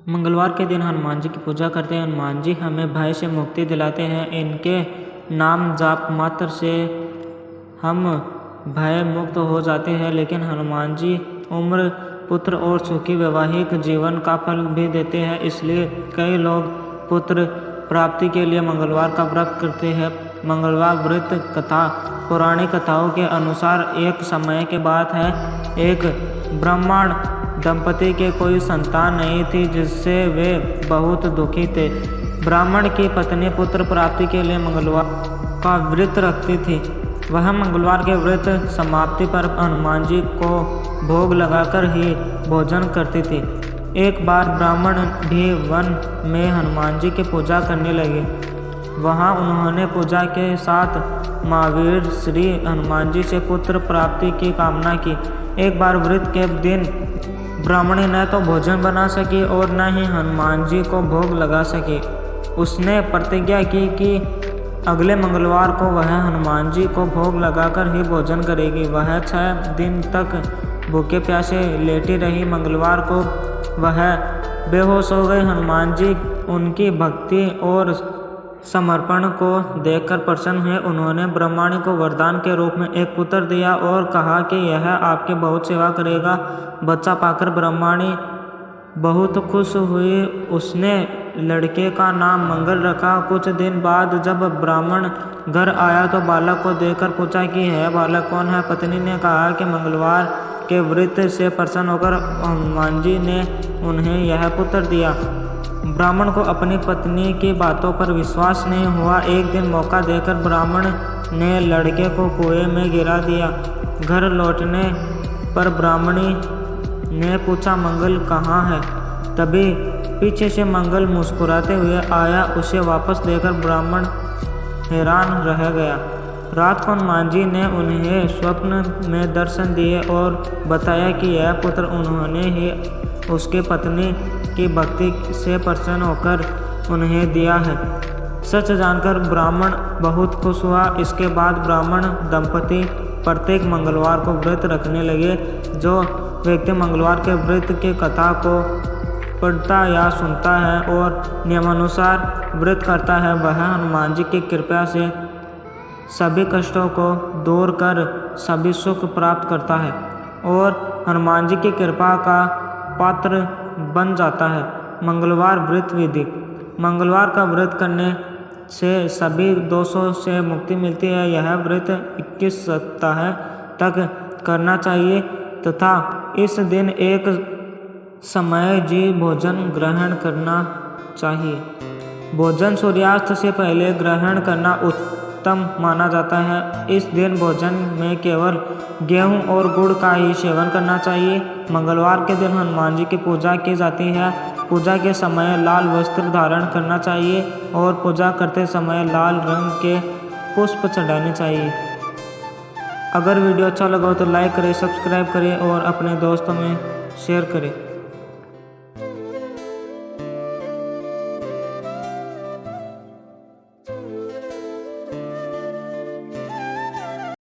मंगलवार के दिन हनुमान जी की पूजा करते हैं। हनुमान जी हमें भय से मुक्ति दिलाते हैं। इनके नाम जाप मात्र से हम भय मुक्त हो जाते हैं। लेकिन हनुमान जी उम्र, पुत्र और सुखी वैवाहिक जीवन का फल भी देते हैं। इसलिए कई लोग पुत्र प्राप्ति के लिए मंगलवार का व्रत करते हैं। मंगलवार व्रत कथा पौराणिक कथाओं के अनुसार एक समय की बात है। एक ब्राह्मण दंपति के कोई संतान नहीं थी, जिससे वे बहुत दुखी थे। ब्राह्मण की पत्नी पुत्र प्राप्ति के लिए मंगलवार का व्रत रखती थी। वह मंगलवार के व्रत समाप्ति पर हनुमान जी को भोग लगाकर ही भोजन करती थी। एक बार ब्राह्मण भी वन में हनुमान जी की पूजा करने लगे। वहां उन्होंने पूजा के साथ महावीर श्री हनुमान जी से पुत्र प्राप्ति की कामना की। एक बार व्रत के दिन ब्राह्मणी न तो भोजन बना सकी और न ही हनुमान जी को भोग लगा सकी। उसने प्रतिज्ञा की कि अगले मंगलवार को वह हनुमान जी को भोग लगाकर ही भोजन करेगी। वह 6 दिन तक भूखे प्यासे लेटी रही। मंगलवार को वह बेहोश हो गई। हनुमान जी उनकी भक्ति और समर्पण को देखकर प्रसन्न हुए। उन्होंने ब्राह्मणी को वरदान के रूप में एक पुत्र दिया और कहा कि यह आपकी बहुत सेवा करेगा। बच्चा पाकर ब्राह्मणी बहुत खुश हुई। उसने लड़के का नाम मंगल रखा। कुछ दिन बाद जब ब्राह्मण घर आया तो बालक को देखकर पूछा कि यह बालक कौन है। पत्नी ने कहा कि मंगलवार के व्रत से प्रसन्न होकर हनुमान जी ने उन्हें यह पुत्र दिया। ब्राह्मण को अपनी पत्नी की बातों पर विश्वास नहीं हुआ। एक दिन मौका देकर ब्राह्मण ने लड़के को कुएं में गिरा दिया। घर लौटने पर ब्राह्मणी ने पूछा, मंगल कहाँ है? तभी पीछे से मंगल मुस्कुराते हुए आया। उसे वापस देखकर ब्राह्मण हैरान रह गया। रात को हनुमान जी ने उन्हें स्वप्न में दर्शन दिए और बताया कि यह पुत्र उन्होंने ही उसकी पत्नी की भक्ति से प्रसन्न होकर उन्हें दिया है। सच जानकर ब्राह्मण बहुत खुश हुआ। इसके बाद ब्राह्मण दंपति प्रत्येक मंगलवार को व्रत रखने लगे। जो व्यक्ति मंगलवार के व्रत की कथा को पढ़ता या सुनता है और नियमानुसार व्रत करता है, वह हनुमान जी की कृपा से सभी कष्टों को दूर कर सभी सुख प्राप्त करता है और हनुमान जी की कृपा का पात्र बन जाता है। मंगलवार व्रत विधि। मंगलवार का व्रत करने से सभी दोषों से मुक्ति मिलती है। यह व्रत 21 सप्ताह तक करना चाहिए तथा इस दिन एक समय जी भोजन ग्रहण करना चाहिए। भोजन सूर्यास्त से पहले ग्रहण करना उत्तम माना जाता है। इस दिन भोजन में केवल गेहूं और गुड़ का ही सेवन करना चाहिए। मंगलवार के दिन हनुमान जी की पूजा की जाती है। पूजा के समय लाल वस्त्र धारण करना चाहिए और पूजा करते समय लाल रंग के पुष्प चढ़ाने चाहिए। अगर वीडियो अच्छा लगा हो तो लाइक करें, सब्सक्राइब करें और अपने दोस्तों में शेयर करें।